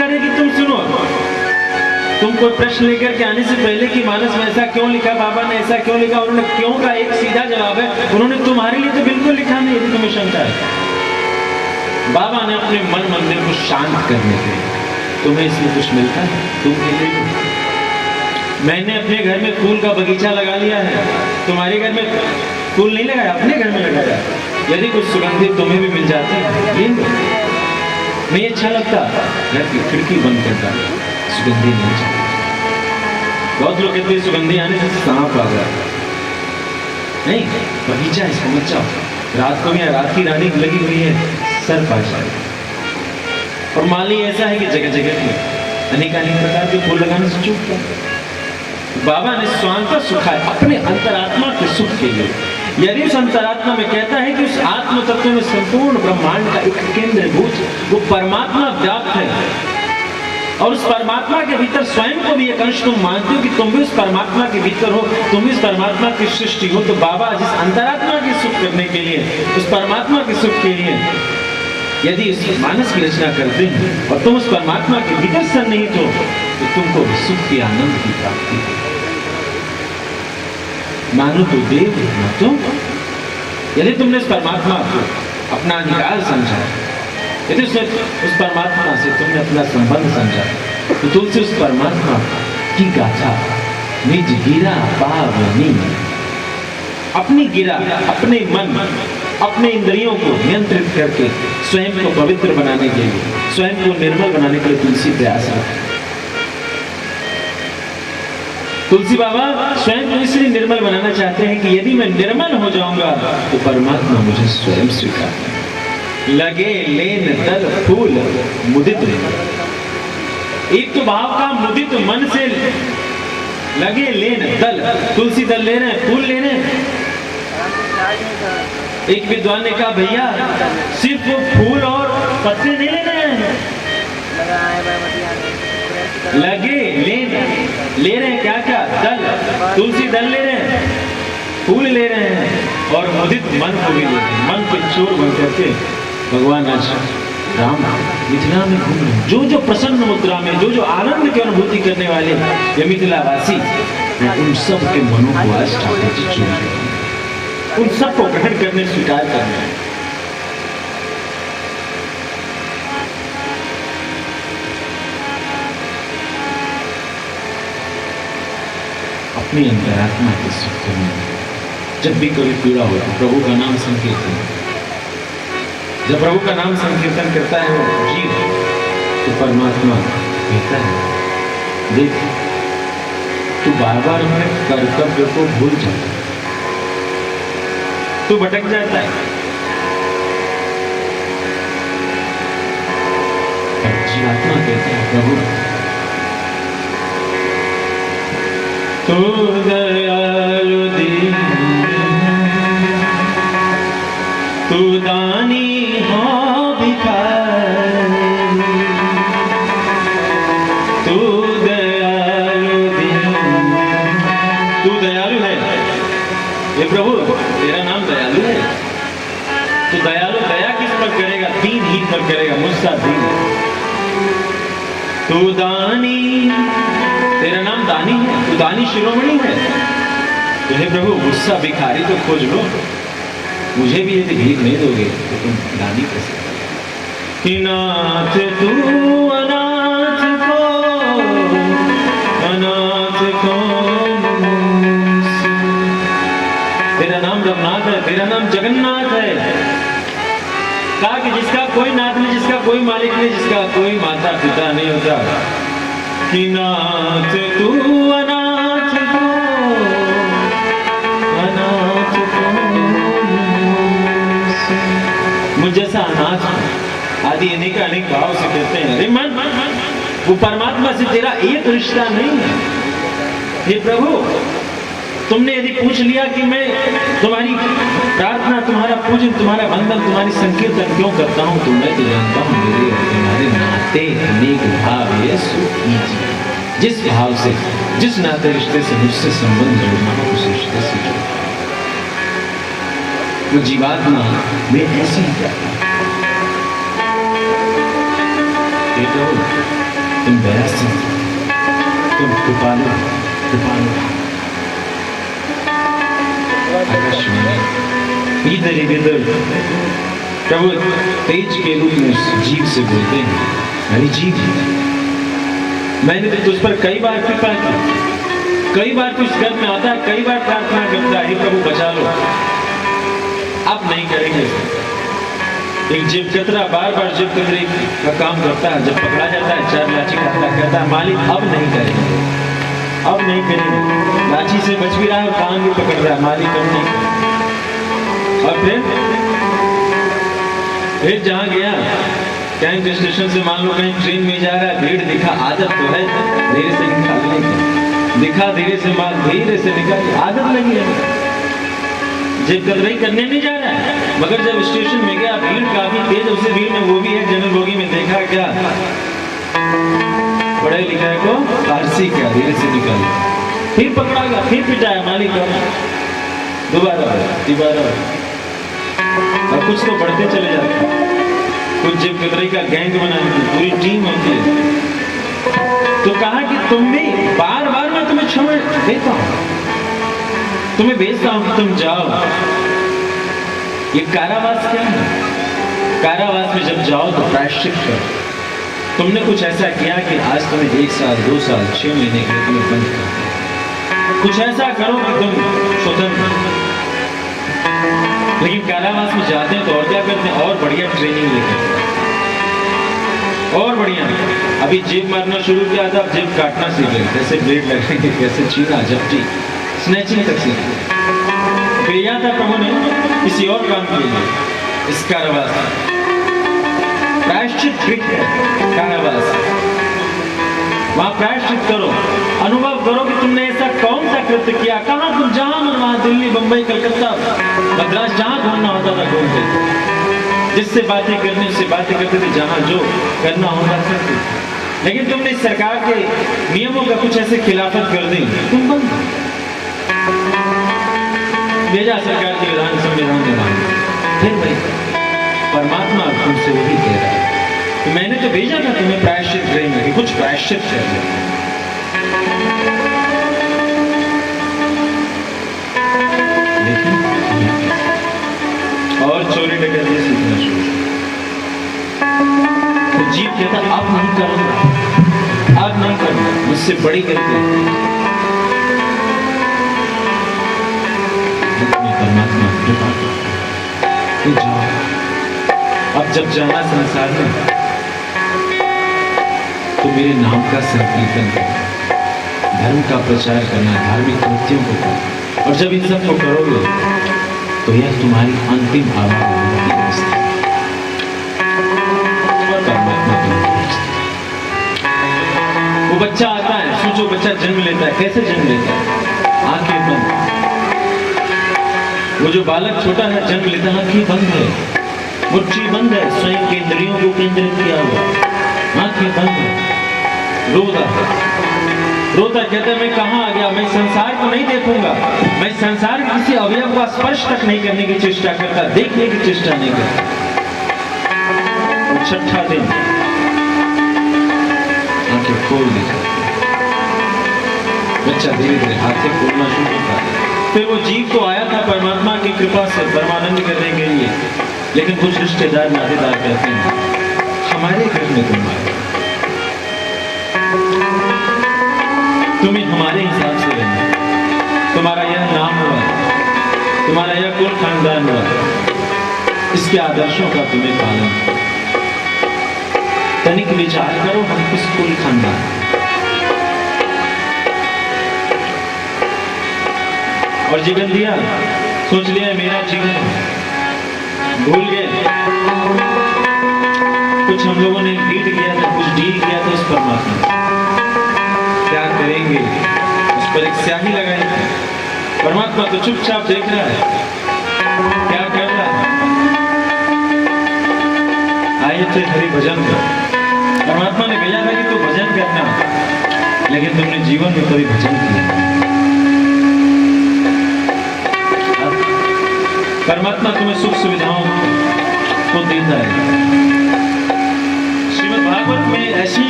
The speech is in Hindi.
रहे कि तुम सुनो। तुम कोई प्रश्न लेकर के आने से पहले कि मानस में ऐसा क्यों लिखा, बाबा ने ऐसा क्यों लिखा, उन्होंने क्यों का एक सीधा जवाब है। उन्होंने तुम्हारे लिए तो बिल्कुल लिखा नहीं यदि तुम्हें शंका है। बाबा ने अपने मन मंदिर को शांत करने के लिए, तुम्हें इसमें कुछ मिलता है तुम के लिए। मैंने अपने घर में फूल का बगीचा लगा लिया है, तुम्हारे घर में फूल नहीं लगाया, अपने घर में लगाया। यदि कुछ सुगंधित तुम्हें भी मिल जाती है ये नहीं अच्छा लगता, घर की खिड़की बंद करता, सुगंधी नहीं चाहिए। बहुत लोग कहते हैं सुगंधी आने से सांप आ गया, नहीं, बगीचा है समझ जाओ। रात को भी रात की रानी लगी हुई है, सर्प आ जाए। और माली ऐसा है कि जगह जगह पे अनेक प्रकार के फूल लगाने से चूक गया। बाबा ने स्वांतः सुखा है अपने अंतरात्मा के सुख के लिए। यदि उस अंतरात्मा में कहता है कि उस आत्म तत्व में संपूर्ण ब्रह्मांड का एक केंद्रभूत वो परमात्मा व्याप्त है, और उस परमात्मा के भीतर स्वयं को भी एक अंश तुम मानते हो कि तुम भी उस परमात्मा के भीतर हो, तुम भी उस परमात्मा की सृष्टि हो। तो बाबा जिस अंतरात्मा के सुख करने के लिए, उस परमात्मा के सुख के लिए यदि इस मानस की रचना करते हैं और तुम उस परमात्मा के भीतर सन्निहित हो, तो तुमको सुख की आनंद की प्राप्ति हो। मानो तो देव न तो। यदि तुमने उस परमात्मा को अपना अधिकार समझा, यदि उस परमात्मा से तुमने अपना संबंध समझा, तो तुमसे उस परमात्मा की गाथा निज गिरा पावनी, अपनी गिरा, अपने मन, अपने इंद्रियों को नियंत्रित करके स्वयं को पवित्र बनाने के लिए, स्वयं को निर्मल बनाने के लिए तुलसी प्रयास करते। तुलसी बाबा स्वयं को इसलिए निर्मल बनाना चाहते हैं कि यदि मैं निर्मल हो जाऊंगा तो परमात्मा मुझे स्वयं स्वीकार। लगे लेन दल फूल मुदित, एक तो भाव का मुदित मन से लगे लेन दल, तुलसी दल ले रहे हैं, फूल ले रहे हैं। एक विद्वान ने कहा भैया सिर्फ वो फूल और पत्ते नहीं ले रहे हैं, लगे ले रहे हैं क्या क्या, दल, तुलसी दल ले रहे हैं, फूल ले रहे हैं, और मुदित मन को भी ले रहे हैं। मन के चोर बन करके भगवान आज राम मिथिला में घूम रहे हैं। जो जो प्रसन्न मुद्रा में, जो जो आनंद की अनुभूति करने वाले ये मिथिलावासी, उन सब के मनों को आज ठाकुर जी चुन रहे हैं, उन सबको ग्रहण करने, स्वीकार करने। अपनी अंतरात्मा के सुख करने। जब भी कभी पीड़ा हो तो प्रभु का नाम संकीर्तन, जब प्रभु का नाम संकीर्तन करता है वो जीव, तो परमात्मा कहता है देख तू बार बार अपने कर्तव्य को भूल जाता है, तू भटक जाता है। जीवात्मा कहता है प्रभु तू दयालु दीन, तू दानी हो भिखारी, तू दयालु दीन, तू दयालु है ये प्रभु, तेरा नाम दयालु है। तो दयालु दया किस पर करेगा, दीनहीन पर करेगा, मुझसा दीन। तू दानी, तेरा नाम दानी है, तू दानी शिरोमणि है। तो हे प्रभु गुस्सा भिखारी तो खोज लो, मुझे भी यदि भीख नहीं दोगे तो तुम दानी कैसे। कि नाथ तू अनाथ को तेरा नाम रघुनाथ है, तेरा नाम जगन्नाथ है। कहा कि जिसका कोई नाथ नहीं, जिसका कोई मालिक नहीं, जिसका कोई माता पिता नहीं होता, कि नाथ तू अनाथ को, अनाथ को मुझ जैसा अनाथ आदि अनेक अनेक भाव से कहते हैं। अरे मन वो परमात्मा से तेरा एक रिश्ता नहीं है। हे प्रभु तुमने यदि पूछ लिया कि मैं तुम्हारी प्रार्थना, तुम्हारा पूजन, तुम्हारा वंदन, तुम्हारी संकीर्तन क्यों करता हूं, तो मैं तो जानता हूं मेरे और तुम्हारे नाते अनेक भाव है सो कीजिए। जिस भाव से, जिस नाते रिश्ते से मुझसे संबंध जोड़ना हो उस रिश्ते से जोड़ना। वो जीवात्मा में ऐसे ही करता है। तुम दया से, तुम कृपालु कृपालु। आकाशवाणी इधर इधर प्रभु तेज के रूप में उस जीव से बोलते हैं, अरे जीव, मैंने तो तुझ पर कई बार कृपा की, कई बार तू इस घर में आता है, कई बार प्रार्थना करता है, प्रभु बचा लो, अब नहीं करेंगे। एक जेब कतरा बार बार जेब कतरे का काम करता है, जब पकड़ा जाता है 4 लाठी खाता कहता है मालिक अब नहीं करेंगे, अब नहीं करेंगे। लाठी से बच भी रहा है और कान भी पकड़ रहा है, मालिक अब नहीं करेंगे। और फिर जहां गया, कहीं स्टेशन से मान लो कहीं ट्रेन में जा रहा है, भीड़ दिखा, आदत तो है धीरे से निकालने की, दिखा धीरे से माल धीरे से निकाल, आदत लगी है, जेब कतराई करने नहीं जा रहा है। मगर जब स्टेशन में गया, भीड़ काफी तेज, उसी भीड़ में वो भी है जनरल बोगी में, देखा क्या पढ़े लिखा है को फारसी क्या, धीरे से निकाल, फिर पकड़ा गया, फिर पिटाया मालिक, दोबारा और कुछ तो बढ़ते चले जाते हैं, कुछ जेब कतराई का गैंग बनाने की पूरी टीम होती है। तो कहा कि तुम भी बार बार मैं तुम्हें क्षमा देता हूं, तुम्हें भेजता हूं कि तुम जाओ। ये कारावास क्या है? कारावास में जब जाओ तो प्रायश्चित करो। तुमने कुछ ऐसा किया कि आज तुम्हें 1 साल 2 साल 6 महीने के लिए तुम्हें बंद कर दिया, कुछ ऐसा करो कि तुम स्वतंत्र। लेकिन कारावास में जाते हैं तो और क्या करते हैं, और बढ़िया ट्रेनिंग लेते हैं, और बढ़िया। अभी जेब मारना शुरू किया था, अब जेब काटना सीख गए, कैसे ब्लेड लगाएंगे, कैसे छीना झपटी, स्नैचिंग तक सीख गए। भेजा था प्रभु ने किसी और काम के लिए, इस कारावास प्रायश्चित गृह है कारावास, वहां प्रायश्चित करो, अनुभव करो कि तुमने ऐसा कौन सा कृत्य किया, कहां तुम जहां मन वहां, दिल्ली बंबई कलकत्ता मद्रास जहां घूमना होता था घूमते, जिससे बातें करनी उससे बातें करते थे, जहां जो करना होता करते। लेकिन तुमने सरकार के नियमों का कुछ ऐसे खिलाफत कर दी, तुम बंद भेजा सरकार के विधान संविधान में मान। फिर भाई परमात्मा तुमसे वही कह रहा है कि मैंने तो भेजा था तुम्हें प्रायश्चित गृह में, कुछ प्रायश्चित कर लो। लेकिन और चोरी डकैती सीखना शुरू, तो जीव कहता अब नहीं करूंगा, अब नहीं करूंगा, मुझसे बड़ी गलती। परमात्मा कृपा तो जाओ, अब जब जाना संसार में तो मेरे नाम का संकीर्तन करना, धर्म का प्रचार करना, धार्मिक कृत्यों को करना, और जब इन सब को करोगे तो यह तुम्हारी अंतिम आवाज होगी। वो बच्चा आता है, सोचो बच्चा जन्म लेता है, कैसे जन्म लेता है, आंखें बंद। वो जो बालक छोटा है जन्म लेता है, आंखें बंद है, मुट्ठी बंद है, स्वयं के इंद्रियों को केंद्रित किया हुआ, आंखें बंद है, रोता कहता है मैं कहां आ गया, मैं संसार को नहीं देखूंगा, मैं संसार के किसी अवयव का स्पर्श तक नहीं करने की चेष्टा करता, देखने की चेष्टा नहीं करता। और 6ठा दिन आंखें खोल दी, बच्चा धीरे धीरे हाथें खोलना शुरू होता है। फिर वो जीव तो आया था परमात्मा की कृपा से परमानंद करने के लिए, लेकिन कुछ रिश्तेदार नातेदार कहते हैं हमारे घर में तुम आए, तुम्हें हमारे हिसाब से रहना, तुम्हारा यह नाम हुआ, तुम्हारा यह कुल खानदान हुआ, इसके आदर्शों का तुम्हें पालन, तनिक विचार करो हम किस कुल खानदान। और जीवन दिया, सोच लिया मेरा जीवन, भूल गए कुछ हम लोगों ने डील किया था, कुछ डील किया था उस परमात्मा, क्या करेंगे उस पर एक स्याही लगाई थी। परमात्मा तो चुपचाप देख रहा है क्या कर रहा है। आए थे हरि भजन कर, परमात्मा ने भेजा था कि तू भजन करना, लेकिन तुमने जीवन में कभी भजन किया। परमात्मा तुम्हें सुख सुविधाओं को देता है। श्रीमद् भागवत में ऐसी